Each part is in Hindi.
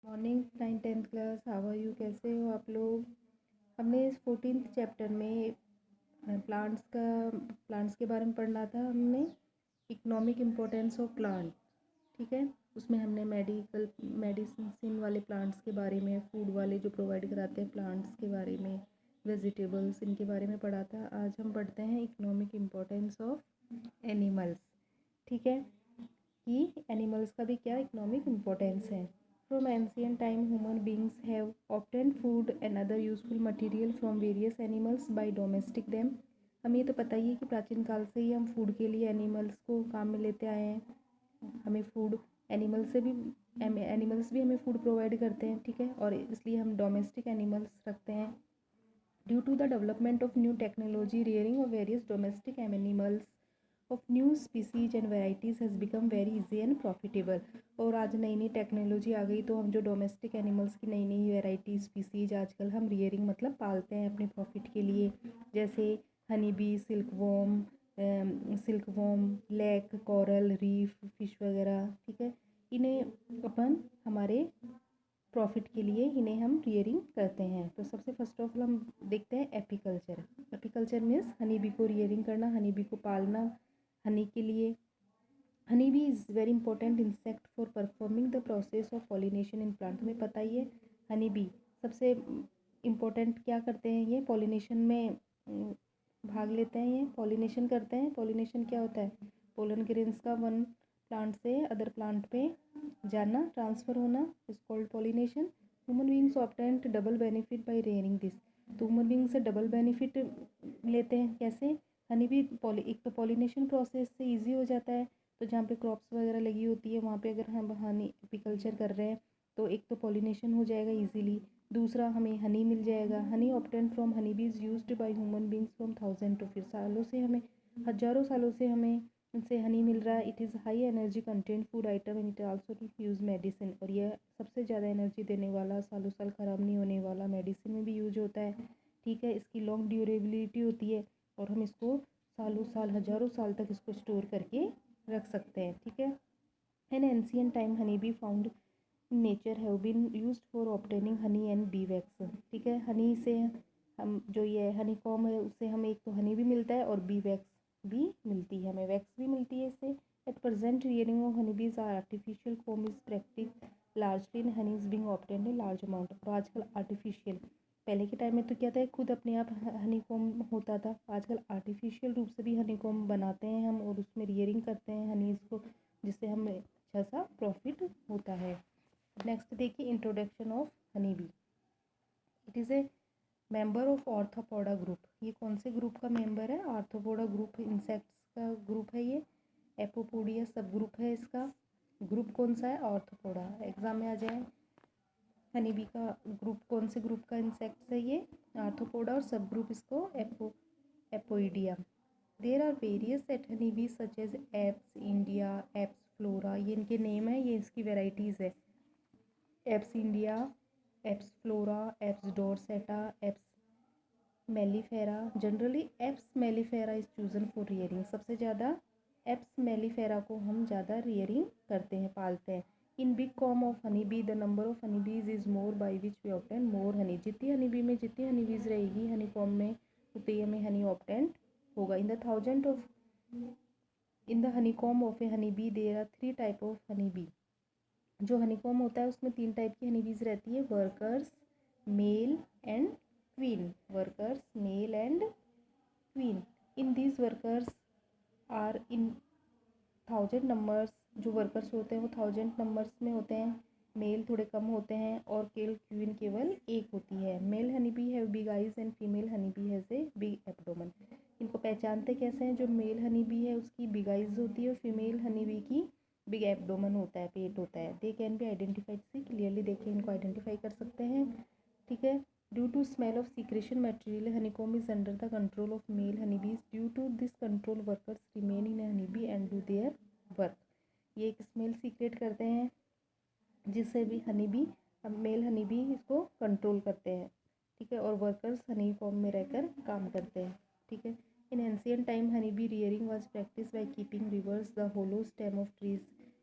Morning 9th class, how are you? कैसे हो आप लोग? हमने इस 14th चैप्टर में प्लांट्स के बारे में पढ़ना था। हमने इकोनॉमिक इम्पोर्टेंस ऑफ प्लांट, ठीक है। उसमें हमने मेडिसिन वाले प्लांट्स के बारे में, फूड वाले जो प्रोवाइड कराते हैं प्लांट्स के बारे में, वेजिटेबल्स, इनके बारे में पढ़ा था। आज हम पढ़ते हैं इकोनॉमिक इम्पोर्टेंस ऑफ एनिमल्स, ठीक है, कि एनिमल्स का भी क्या इकोनॉमिक इम्पोर्टेंस है। From ancient time human beings have obtained food and other useful material from various animals bye domestic them. हमें ये तो पता ही है कि प्राचीन काल से ही हम फूड के लिए एनिमल्स को काम में लेते आए हैं। हमें फूड एनिमल्स भी हमें फूड प्रोवाइड करते हैं, ठीक है, और इसलिए हम डोमेस्टिक एनिमल्स रखते हैं। Due to the development of new technology, rearing of various domestic animals of new species and varieties has become very easy and profitable. और आज नई नई टेक्नोलॉजी आ गई, तो हम जो डोमेस्टिक एनिमल्स की नई नई वेराइटी स्पीसीज आजकल हम रियरिंग मतलब पालते हैं अपने प्रॉफिट के लिए। जैसे honey bee, silkworm, lac, coral reef, fish वगैरह, ठीक है। इन्हें अपन हमारे प्रॉफिट के लिए इन्हें हम रियरिंग करते हैं। तो सबसे फर्स्ट ऑफ ऑल हम देखते हैं apiculture. Apiculture means honey bee को रियरिंग करना, हनी बी को पालना हनी के लिए। Honey bee is very important insect for performing the process of pollination in plant. हमें पता ही है हनी बी सबसे इम्पोर्टेंट क्या करते हैं, ये पॉलिनेशन में भाग लेते हैं, ये पॉलिनेशन करते हैं। पॉलिनेशन क्या होता है? पोलन ग्रेन्स का वन प्लांट से अदर प्लांट पे जाना, ट्रांसफ़र होना, is called pollination. Human beings obtained double benefit by rearing this. तो ह्यूमन बींग से डबल बेनिफिट लेते हैं। कैसे? हनी भी एक तो पॉलिनेशन प्रोसेस से इजी हो जाता है। तो जहाँ पे क्रॉप्स वगैरह लगी होती है वहाँ पे अगर हम हनी एपीकल्चर कर रहे हैं तो एक तो पॉलिनेशन हो जाएगा इजीली, दूसरा हमें हनी मिल जाएगा। Honey obtain from honey bee is used by human beings from thousand to, फिर सालों से हमें, हजारों सालों से हमें इनसे हनी मिल रहा है। It is high energy content food item and it also use medicine. और यह सबसे ज़्यादा एनर्जी देने वाला, सालों साल ख़राब नहीं होने वाला, मेडिसिन में भी यूज होता है, ठीक है। इसकी लॉन्ग ड्यूरेबिलिटी होती है और हम इसको सालों साल, हजारों साल तक इसको स्टोर करके रख सकते हैं, ठीक है। In ancient time honey bee found nature have been used for obtaining honey and bee wax, ठीक है। हनी से हम जो ये हनी कॉम है उससे हमें एक तो हनी भी मिलता है और बी वैक्स भी मिलती है, हमें वैक्स भी मिलती है इससे। At present rearing of honey bees are artificial comb is practice largely in honey is being obtained in large amount. और आजकल आर्टिफिशियल, पहले के टाइम में तो क्या था, खुद अपने आप हनी कॉम होता था। आजकल आर्टिफिशियल रूप से भी हनी कॉम बनाते हैं हम और उसमें रियरिंग करते हैं हनीज़ को, जिससे हमें अच्छा सा प्रॉफिट होता है। नेक्स्ट देखिए introduction of honey B. It is a member of arthropoda group. ये कौन से ग्रुप का मेंबर है? आर्थ्रोपोडा ग्रुप, इंसेक्ट्स का ग्रुप है ये। एपोपोडिया सब ग्रुप है इसका। ग्रुप कौन सा है? आर्थ्रोपोडा। एग्जाम में आ जाए हनी बी का ग्रुप कौन से ग्रुप का इंसेक्ट्स है? ये आर्थ्रोपोडा और सब ग्रुप इसको Apoidea. There are various at honey bee such as Apis India, Apis florea, ये इनके नेम है, ये इसकी वेराइटीज़ है। Apis India, Apis florea, Apis dorsata, Apis mellifera. Generally Apis mellifera is chosen for rearing. सबसे ज़्यादा एप्स मेलिफेरा को हम ज़्यादा रियरिंग करते हैं, पालते हैं। In big comb of honey bee the number of honey bees is more by which we obtain more honey. जितनी हनी बी में जितनी हनी बीज रहेगी हनी कॉम में, उतनी हमें हनी ऑब्टेन होगा। In the honey comb of a honey bee there are 3 type of honey bee. जो हनीकॉम होता है उसमें 3 टाइप की हनी बीज रहती है, workers, male and queen. Workers, male and queen. In these workers are in 1000 numbers. जो वर्कर्स होते हैं वो 1000 नंबर्स में होते हैं। मेल थोड़े कम होते हैं और क्वीन केवल एक होती है। Male honey bee have big eyes and female honey bee has a big abdomen. इनको पहचानते कैसे हैं? जो मेल हनी बी है उसकी बिग आइज होती है और फीमेल हनी बी की बिग एब्डोमेन होता है, पेट होता है। दे कैन बी आइडेंटिफाइड से क्लियरली देखें इनको आइडेंटिफाई कर सकते हैं, ठीक है। Due to smell of secretion material honeycomb is under the control of male honey bees. Due to this control workers remain in honey bee and do their work. ये एक स्मेल सीक्रेट करते हैं जिससे भी हनी बी, अब मेल हनी बी इसको कंट्रोल करते हैं, ठीक है, और वर्कर्स हनी कॉम में रहकर काम करते हैं, ठीक है। In ancient time honey bee rearing was practice by keeping rivers the hollow stem of trees.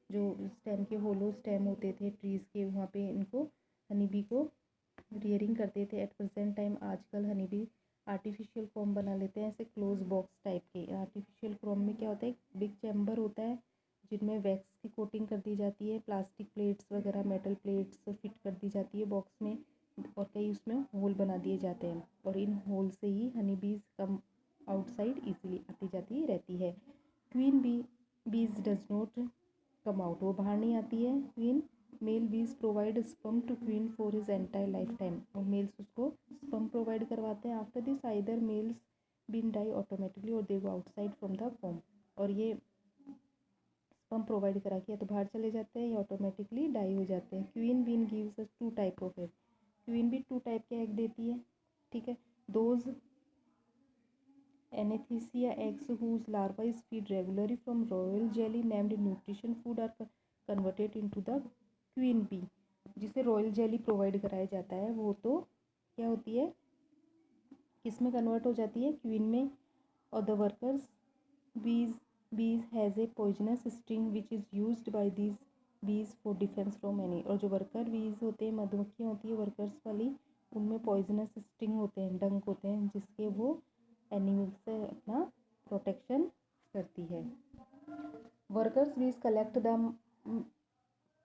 जो स्टेम के होलो स्टेम होते थे ट्रीज़ के, वहाँ पे इनको हनी बी को रियरिंग करते थे। एट प्रेजेंट टाइम आजकल हनी बी आर्टिफिशियल कॉम बना लेते हैं, ऐसे क्लोज बॉक्स टाइप के। आर्टिफिशियल कॉम में क्या होता है, एक बिग चैम्बर होता है जिनमें वैक्स की कोटिंग कर दी जाती है, प्लास्टिक प्लेट्स वगैरह मेटल प्लेट्स फिट कर दी जाती है बॉक्स में, और कई उसमें होल बना दिए जाते हैं, और इन होल से ही हनी बीज कम आउटसाइड इजीली आती जाती रहती है। क्वीन बीज डज नॉट कम आउट, वो बाहर नहीं आती है। Queen male bees provide sperm to queen for his entire life time, और मेल्स उसको स्पर्म प्रोवाइड करवाते हैं। After this either males been die automatically और they go outside from the comb, और ये स्पर्म प्रोवाइड करा के या तो बाहर चले जाते हैं या ऑटोमेटिकली डाई हो जाते हैं। Queen bee gives us 2 type of egg, queen भी 2 टाइप के एग देती है, ठीक है। Those anaesthesia eggs whose larva is feed regularly from royal jelly named nutrition food are converted into the queen bee, जिसे रॉयल जेली प्रोवाइड कराया जाता है वो तो क्या होती है, किस में कन्वर्ट हो जाती है, क्वीन में। और द वर्कर्स बीज has a poisonous sting which is used bye these बीज फॉर डिफेंस फ्रॉम एनी, और जो वर्कर बीज होते हैं, मधुमक्खियाँ होती है वर्कर्स वाली, उनमें पॉइजनस स्टिंग होते हैं, डंक होते हैं, जिसके वो एनिमल से अपना प्रोटेक्शन करती है। वर्कर्स बीज कलेक्ट द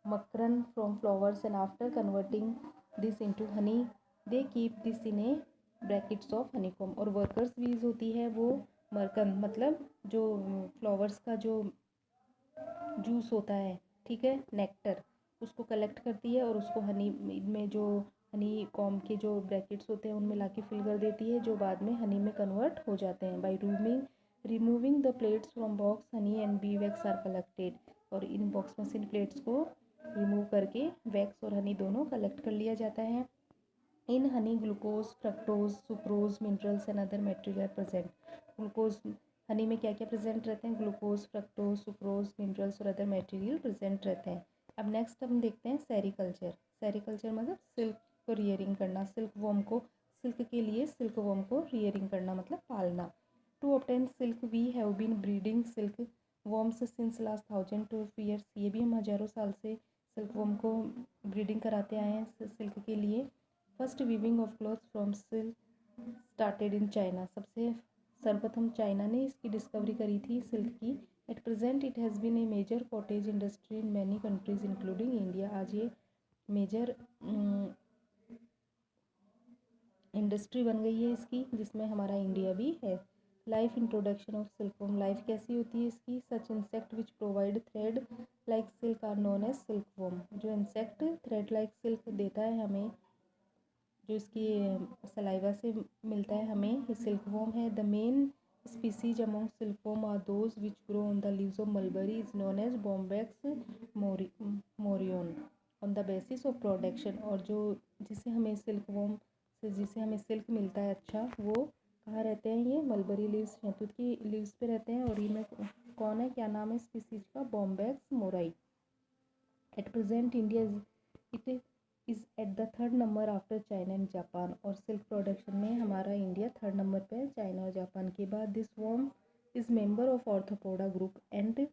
मकरन from flowers and after converting this into honey they keep this in a brackets of honeycomb, और वर्कर्स बीज होती है वो मरकन मतलब जो फ्लावर्स का जो जूस होता है, ठीक है, नेक्टर, उसको कलेक्ट करती है और उसको हनी में जो हनी कॉम के जो ब्रैकेट्स होते हैं उनमें लाके फिल कर देती है, जो बाद में हनी में कन्वर्ट हो जाते हैं। By removing the plates from box honey and bee wax are collected, और इन बॉक्स में से इन प्लेट्स को रिमूव करके वैक्स और हनी दोनों कलेक्ट कर लिया जाता है। In honey glucose fructose sucrose minerals and other material present, glucose honey में क्या क्या प्रेजेंट रहते हैं, ग्लूकोज फ्रक्टोज सुक्रोज मिनरल्स और अदर मटेरियल प्रेजेंट रहते हैं। अब नेक्स्ट हम देखते हैं सेरिकल्चर। सेरिकल्चर मतलब सिल्क को रियरिंग करना, सिल्क वॉर्म को, सिल्क के लिए सिल्क वॉर्म को रियरिंग करना मतलब पालना। To obtain silk we have been breeding silkworms since last 1000 of years, ये भी हम हज़ारों साल से सिल्क वॉर्म को ब्रीडिंग कराते आए हैं सिल्क के लिए। First weaving of clothes from silk started in China, सबसे सर्वप्रथम चाइना ने इसकी डिस्कवरी करी थी सिल्क की। At present it has been a major cottage industry in many countries including India, आज ये मेजर इंडस्ट्री बन गई है इसकी, जिसमें हमारा इंडिया भी है। Life introduction of silkworm, life कैसी होती है इसकी, such insect which provide thread like silk are known as silkworm, जो इंसेक्ट थ्रेड लाइक सिल्क देता है हमें, जो इसकी सलाइवा से मिलता है हमें, ये सिल्कवॉर्म है। The main species among silkworm are those which grow on the leaves of mulberry is known as Bombyx mori on the basis of production, और जो जिसे हमें सिल्कवॉर्म से जिसे हमें सिल्क मिलता है अच्छा, वो कहाँ रहते हैं, ये मलबरी लीव्स शहतूत की लीव्स पे रहते हैं, और इनमें कौन है, क्या नाम है स्पीसीज का, Bombax mori. At present India it is at the 3rd number after China and Japan, और सिल्क प्रोडक्शन में हमारा इंडिया 3rd नंबर पे है चाइना और जापान के बाद। This worm is member of arthropoda group and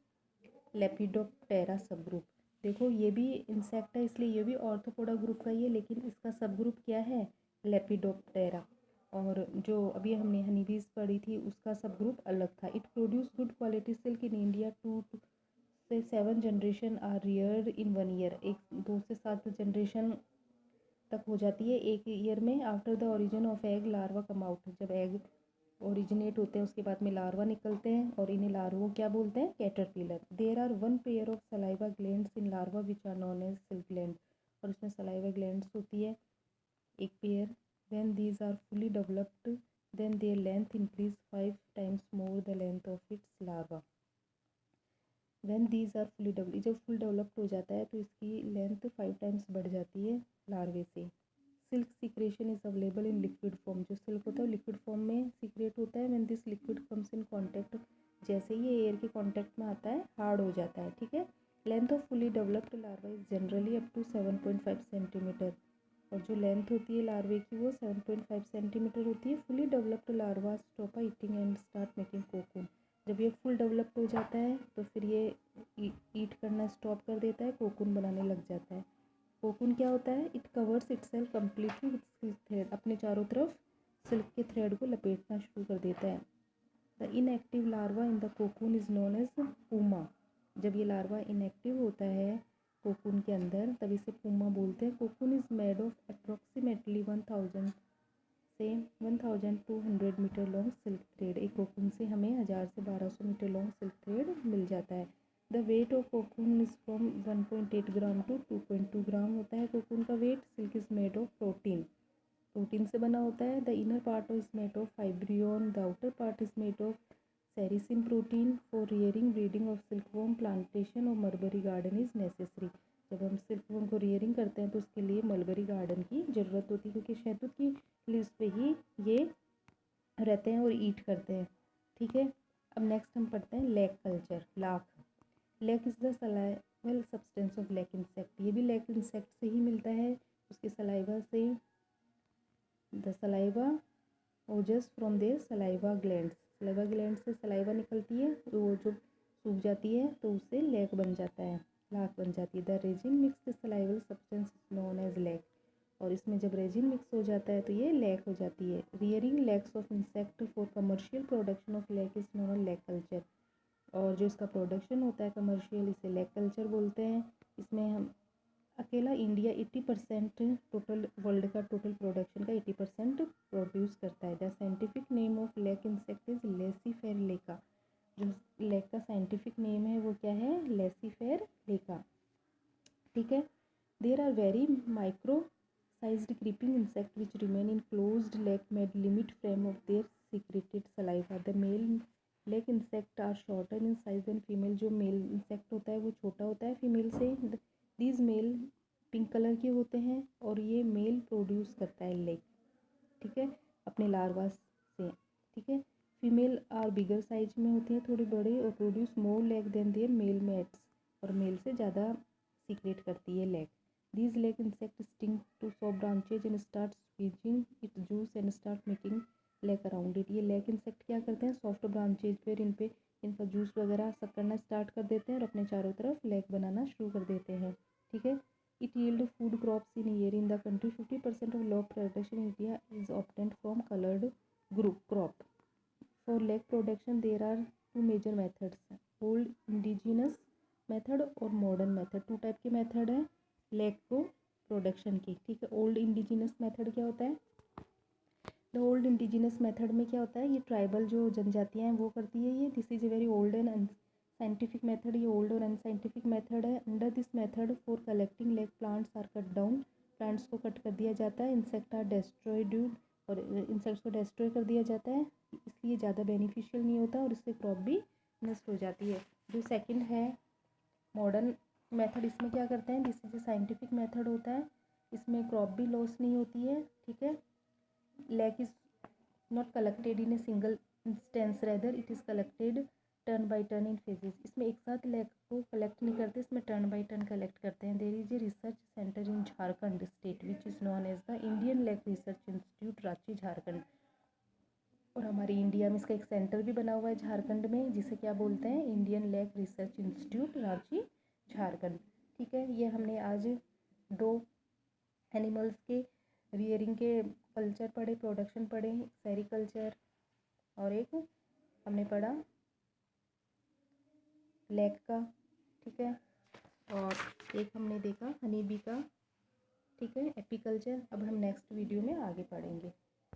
lepidoptera सब ग्रुप, देखो ये भी इंसेक्ट है इसलिए ये भी ऑर्थोपोडा ग्रुप का ही है, लेकिन इसका सब ग्रुप क्या है, लेपिडोप्टेरा, और जो अभी हमने हनी बीज पढ़ी थी उसका सब ग्रुप अलग था। It produce good quality silk in India 2 से 7 generation are reared in 1 year, एक 2 से 7 जनरेशन तक हो जाती है एक ईयर में। After the origin of egg larva come out, जब एग ओरिजिनेट होते हैं उसके बाद में लार्वा निकलते हैं, और इन्हें लार्वा को क्या बोलते हैं, caterpillar. There are 1 pair of saliva glands in larva which are known as silk gland, और इसमें सलाइवा ग्लैंड्स होती है एक pair. When these are fully developed then their length increase 5 times more the length of its larva. When these are fully develop, जब फुल डेवलप्ड हो जाता है तो इसकी लेंथ 5 टाइम्स बढ़ जाती है लार्वे से। Silk secretion is available in liquid form, जो सिल्क होता है लिक्विड फॉर्म में सीक्रेट होता है। When this liquid comes in contact, जैसे ही ये एयर के कॉन्टैक्ट में आता है हार्ड हो जाता है, ठीक है। Length of fully developed larva is generally up to 7.5 centimetre, और जो लेंथ होती है लार्वे की वो 7.5 सेंटीमीटर होती है। Fully developed larva stop eating and start making cocoon, जब ये फुल डेवलप्ड हो जाता है तो फिर ये ईट करना स्टॉप कर देता है, कोकून बनाने लग जाता है। कोकून क्या होता है? It covers itself completely with silk thread, अपने चारों तरफ सिल्क के थ्रेड को लपेटना शुरू कर देता है। The inactive larva in the cocoon is known as pupa. जब ये लार्वा इनएक्टिव होता है कोकून के अंदर तब इसे पूमा बोलते हैं। Cocoon is made of approximately 1000 से 1200 मीटर लॉन्ग सिल्क थ्रेड। एक कोकून से हमें 1000 से 1200 मीटर लॉन्ग सिल्क थ्रेड मिल जाता है। The weight of cocoon is from 1.8 gram to 2.2 gram होता है कोकून का weight. Silk is made of protein, protein से बना होता है। The inner part is made of fibroin, the outer part is made of sericin protein. For rearing breeding of silkworm plantation और मलबरी गार्डन इज़ नेसेसरी। जब हम सिल्कवॉर्म को रियरिंग करते हैं तो उसके लिए मलबरी गार्डन की ज़रूरत होती है, क्योंकि शहतूत की लीव्स पे ही ये रहते हैं और ईट करते हैं। ठीक है, अब नेक्स्ट हम पढ़ते हैं लैक कल्चर। लाख, lac is the salival substance of lac insect. ये भी लैक इंसेक्ट से ही मिलता है, उसके सलाइवा से। The saliva oozes from their saliva glands, saliva gland से सलाइवा निकलती है, वो जो सूख जाती है तो उससे लैक बन जाता है, लाख बन जाती है। The resin mix salival substance known as lac, और इसमें जब रेजिन मिक्स हो जाता है तो ये लैक हो जाती है। Rearing lacs of insect for commercial production of lac is known as lac culture, और जो इसका प्रोडक्शन होता है कमर्शियल, इसे लैक कल्चर बोलते हैं। इसमें हम अकेला इंडिया 80% टोटल वर्ल्ड का टोटल प्रोडक्शन का 80% प्रोड्यूस करता है। The scientific name of lac insect is Laccifer lacca. जो लैक का साइंटिफिक नेम है वो क्या है? लेसीफेर लेका। ठीक है, there are very micro sized creeping insect which remain in closed lake made limit frame of their secreted saliva. The male lake insect are shorter in size than female. जो मेल इंसेक्ट होता है वो छोटा होता है फीमेल से। these मेल पिंक कलर के होते हैं और ये मेल प्रोड्यूस करता है लेक, ठीक है, अपने लार्वा से। ठीक है, फीमेल आर बिगर साइज में होती हैं, थोड़े बड़े, और produce more lac than their male mates, और मेल से ज़्यादा सीक्रेट करती है lac. These lake insects sting to soft branches and start squeezing its juice and start making lake around it. ये lake insect क्या करते हैं? सॉफ्ट ब्रांचेज पर इनका जूस वगैरह सब करना स्टार्ट कर देते हैं और अपने चारों तरफ लेक बनाना शुरू कर देते हैं। ठीक है, it yield food crops in year in the country. 50% of lac production in India is obtained from coloured group crop. For lac production there are two major methods, old indigenous method और मॉडर्न मेथड। टू टाइप के मेथड है लेक को प्रोडक्शन की। ठीक है, ओल्ड इंडिजिनस मेथड क्या होता है? द ओल्ड इंडिजिनस मेथड में क्या होता है? ये ट्राइबल जो जनजातियाँ हैं वो करती है ये। This is a very old and unscientific method. ये ओल्ड और अनसाइंटिफिक मेथड है। Under this method for collecting lac plants are cut down, plants को कट कर दिया जाता है। इंसेक्ट आर डेस्ट्रॉयड, और इंसेक्ट्स को डेस्ट्रॉय कर दिया जाता है, इसलिए ज़्यादा बेनिफिशियल नहीं होता और इससे क्रॉप भी नष्ट हो जाती है। जो सेकेंड है मॉडर्न मेथड, इसमें क्या करते हैं? This is a scientific method होता है, इसमें क्रॉप भी लॉस नहीं होती है। ठीक है, lac is not collected in a single instance, rather it is collected turn by turn in phases. इसमें एक साथ लैक को कलेक्ट नहीं करते, इसमें टर्न बाय टर्न कलेक्ट करते हैं। There is a research centre in Jharkhand state which is known as the Indian lac research institute, Ranchi Jharkhand. और हमारी इंडिया में इसका एक सेंटर भी बना हुआ है झारखंड में, जिसे क्या बोलते हैं? Indian lac research institute, Ranchi Jharkhand. ठीक है, ये हमने आज 2 एनिमल्स के रियरिंग के कल्चर पढ़े, प्रोडक्शन पढ़े, सेरिकल्चर, और एक हमने पढ़ा लैक का। ठीक है, और एक हमने देखा हनी बी का। ठीक है, एपीकल्चर। अब हम नेक्स्ट वीडियो में आगे पढ़ेंगे।